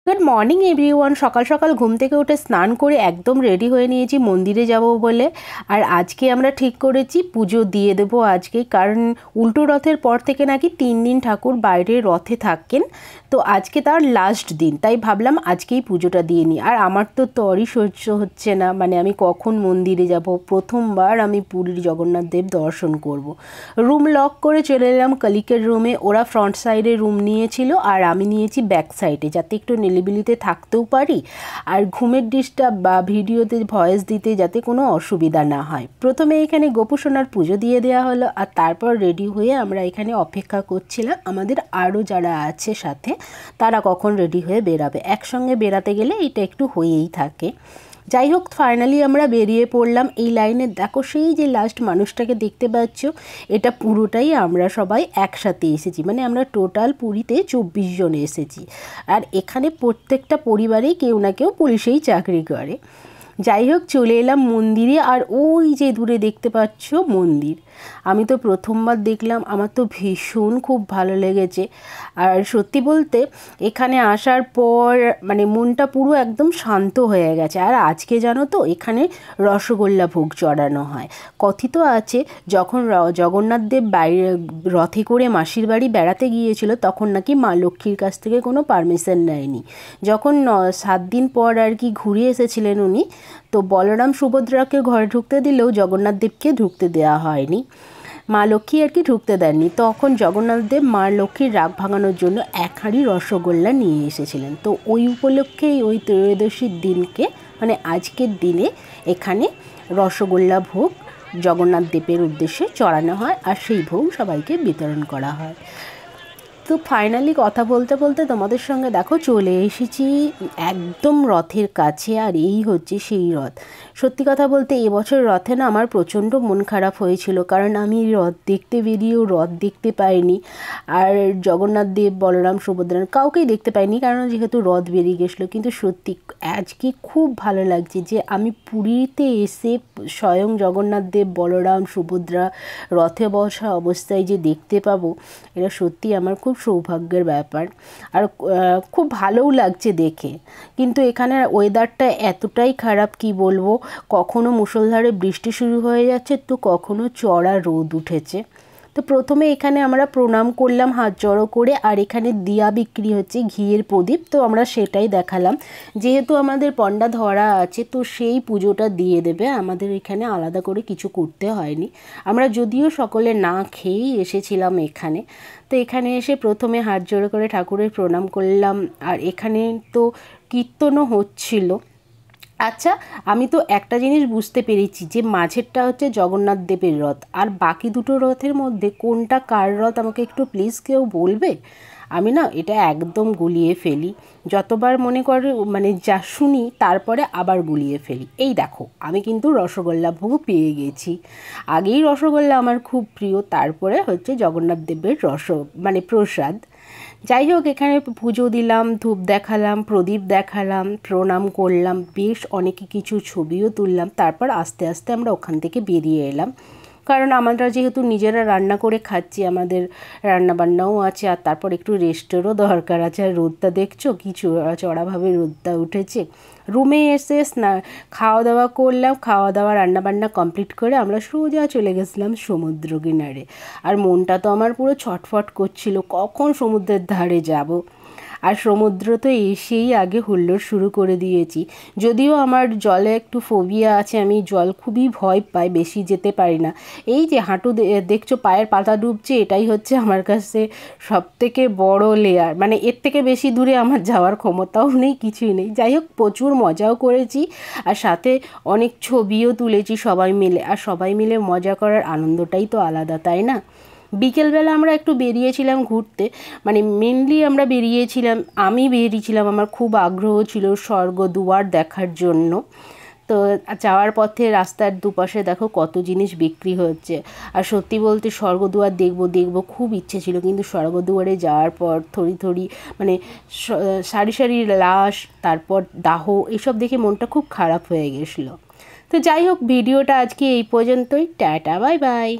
Good morning everyone. সকাল সকাল ঘুম থেকে উঠে স্নান করে একদম রেডি হয়ে নিয়েছি মন্দিরে যাব বলে। আর আজকে আমরা ঠিক করেছি পুজো দিয়ে দেবো আজকে, কারণ উল্টো রথের পর থেকে নাকি 3 দিন ঠাকুর বাইরে রথে থাকেন। তো আজকে তার লাস্ট দিন, তাই ভাবলাম আজকেই পুজোটা দিয়ে নিই। আর আমার তো তরই সহ্য হচ্ছে না, মানে আমি কখন মন্দিরে যাব। প্রথমবার আমি পুরীর জগন্নাথ দেব দর্শন করব। রুম লক করে চলে এলাম কলিকের রুমে। ওরা ফ্রন্ট সাইডে রুম নিয়েছিল আর আমি নিয়েছি ব্যাক সাইডে, যাতে একটু নিলিবিলিতে থাকতেও পারি আর ঘুমের ডিস্টার্ব বা ভিডিওতে ভয়েস দিতে যাতে কোনো অসুবিধা না হয়। প্রথমে এখানে গোপুসোনার পুজো দিয়ে দেওয়া হলো, আর তারপর রেডি হয়ে আমরা এখানে অপেক্ষা করছিলাম আমাদের আরও যারা আছে সাথে, তারা কখন রেডি হয়ে বেরাবে। একসঙ্গে বেরাতে গেলে এটা একটু হয়েই থাকে। যাই হোক, ফাইনালি আমরা বেরিয়ে পড়লাম। এই লাইনে দেখো সেই যে লাস্ট মানুষটাকে দেখতে পাচ্ছ, এটা পুরোটাই আমরা সবাই একসাথে এসেছি, মানে আমরা টোটাল পুরীতে 24 জন এসেছি। আর এখানে প্রত্যেকটা পরিবারেই কেউ না কেউ পুলিশেই চাকরি করে। যাই হোক, চলে এলাম মন্দিরে। আর ওই যে দূরে দেখতে পাচ্ছ মন্দির, আমি তো প্রথমবার দেখলাম, আমার তো ভীষণ খুব ভালো লেগেছে। আর সত্যি বলতে এখানে আসার পর মানে মনটা পুরো একদম শান্ত হয়ে গেছে। আর আজকে জানো তো এখানে রসগোল্লা ভোগ চড়ানো হয়। কথিত আছে যখন জগন্নাথ দেব বাইরে রথে করে মাসির বাড়ি বেড়াতে গিয়েছিল, তখন নাকি মা লক্ষ্মীর কাছ থেকে কোনো পারমিশন নেয়নি। যখন 7 দিন পর আর কি ঘুরে এসেছিলেন উনি, তো বলরাম সুভদ্রাকে ঘরে ঢুকতে দিলেও জগন্নাথ দেবকে ঢুকতে দেওয়া হয়নি। মা লক্ষ্মী আর কি ঢুকতে দেননি। তখন জগন্নাথ দেব মা লক্ষ্মীর রাগ ভাঙানোর জন্য 1 হাঁড়ি রসগোল্লা নিয়ে এসেছিলেন। তো ওই উপলক্ষেই ওই ত্রয়োদশীর দিনকে, মানে আজকের দিনে এখানে রসগোল্লা ভোগ জগন্নাথ দেবের উদ্দেশ্যে চড়ানো হয়, আর সেই ভোগ সবাইকে বিতরণ করা হয়। তো ফাইনালি কথা বলতে বলতে তোমাদের সঙ্গে দেখো চলে এসেছি একদম রথের কাছে। আর এই হচ্ছে সেই রথ। সত্যি কথা বলতে এবছর রথে না আমার প্রচণ্ড মন খারাপ হয়েছিল, কারণ আমি রথ দেখতে বেরিয়েও রথ দেখতে পাইনি। আর জগন্নাথ দেব, বলরাম, সুভদ্রা কাউকেই দেখতে পাইনি, কারণ যেহেতু রথ বেরিয়ে গেছিলো। কিন্তু সত্যি আজকে খুব ভালো লাগছে যে আমি পুরীতে এসে স্বয়ং জগন্নাথ দেব, বলরাম, সুভদ্রা রথে বসা অবস্থায় যে দেখতে পাবো, এটা সত্যি আমার খুব সৌভাগ্যের ব্যাপার। আর খুব ভালোও লাগছে দেখে। কিন্তু এখানে ওয়েদারটা এতটাই খারাপ, কি বলবো, কখনো মুষলধারে বৃষ্টি শুরু হয়ে যাচ্ছে, তো কখনো চড়া রোদ উঠেছে। তো প্রথমে এখানে আমরা প্রণাম করলাম হাত জড়ো করে। আর এখানে দিয়া বিক্রি হচ্ছে, ঘিয়ের প্রদীপ, তো আমরা সেটাই দেখালাম। যেহেতু আমাদের পণ্ডা ধরা আছে, তো সেই পুজোটা দিয়ে দেবে, আমাদের এখানে আলাদা করে কিছু করতে হয়নি। আমরা যদিও সকলে না খেয়েই এসেছিলাম এখানে। তো এখানে এসে প্রথমে হাত জোড়ো করে ঠাকুরের প্রণাম করলাম। আর এখানে তো কীর্তনও হচ্ছিল। আচ্ছা, আমি তো একটা জিনিস বুঝতে পেরেছি যে মাঝেরটা হচ্ছে জগন্নাথ দেবের রথ, আর বাকি দুটো রথের মধ্যে কোনটা কার রথ আমাকে একটু প্লিজ কেউ বলবে? আমি না এটা একদম গুলিয়ে ফেলি, যতবার মনে করে মানে যা শুনি তারপরে আবার গুলিয়ে ফেলি। এই দেখো, আমি কিন্তু রসগোল্লা ভোগ পেয়ে গেছি। আগেই রসগোল্লা আমার খুব প্রিয়, তারপরে হচ্ছে জগন্নাথ দেবের মানে প্রসাদ। যাই হোক, এখানে পুজো দিলাম, ধূপ দেখালাম, প্রদীপ দেখালাম, প্রণাম করলাম, বেশ অনেকে কিছু ছবিও তুললাম। তারপর আস্তে আস্তে আমরা ওখান থেকে বেরিয়ে এলাম, কারণ আমরা যেহেতু নিজেরা রান্না করে খাচ্ছি, আমাদের রান্নাবান্নাও আছে, আর তারপর একটু রেস্টেরও দরকার আছে। আর রোদটা দেখছো কি চড়াভাবে রোদটা উঠেছে। রুমে এসে খাওয়া দাওয়া করলাম, খাওয়া দাওয়া রান্নাবান্না কমপ্লিট করে আমরা সোজা চলে গেছিলাম সমুদ্র কিনারে। আর মনটা তো আমার পুরো ছটফট করছিল কখন সমুদ্রের ধারে যাব। আর সমুদ্র তো এসেই আগে হুল্লোড় শুরু করে দিয়েছি। যদিও আমার জলে একটু ফোবিয়া আছে, আমি জল খুবই ভয় পাই, বেশি যেতে পারি না। এই যে হাঁটু দেখছো পায়ের পাতা ডুবছে, এটাই হচ্ছে আমার কাছে সবথেকে বড় লেয়ার, মানে এর থেকে বেশি দূরে আমার যাওয়ার ক্ষমতাও নেই, কিছুই নেই। যাই হোক, প্রচুর মজাও করেছি, আর সাথে অনেক ছবিও তুলেছি সবাই মিলে। আর সবাই মিলে মজা করার আনন্দটাই তো আলাদা, তাই না? বিকেলবেলা আমরা একটু বেরিয়েছিলাম ঘুরতে, মানে মেনলি আমরা আমি বেরিয়েছিলাম, আমার খুব আগ্রহ ছিল স্বর্গদুয়ার দেখার জন্য। তো যাওয়ার পথে রাস্তার দুপাশে দেখো কত জিনিস বিক্রি হচ্ছে। আর সত্যি বলতে স্বর্গদুয়ার দেখবো খুব ইচ্ছে ছিল, কিন্তু স্বর্গদুয়ারে যাওয়ার পর থরি মানে সারি সারি লাশ, তারপর দাহ, এসব দেখে মনটা খুব খারাপ হয়ে গেছিলো। তো যাই হোক, ভিডিওটা আজকে এই পর্যন্তই। Tata, bye bye.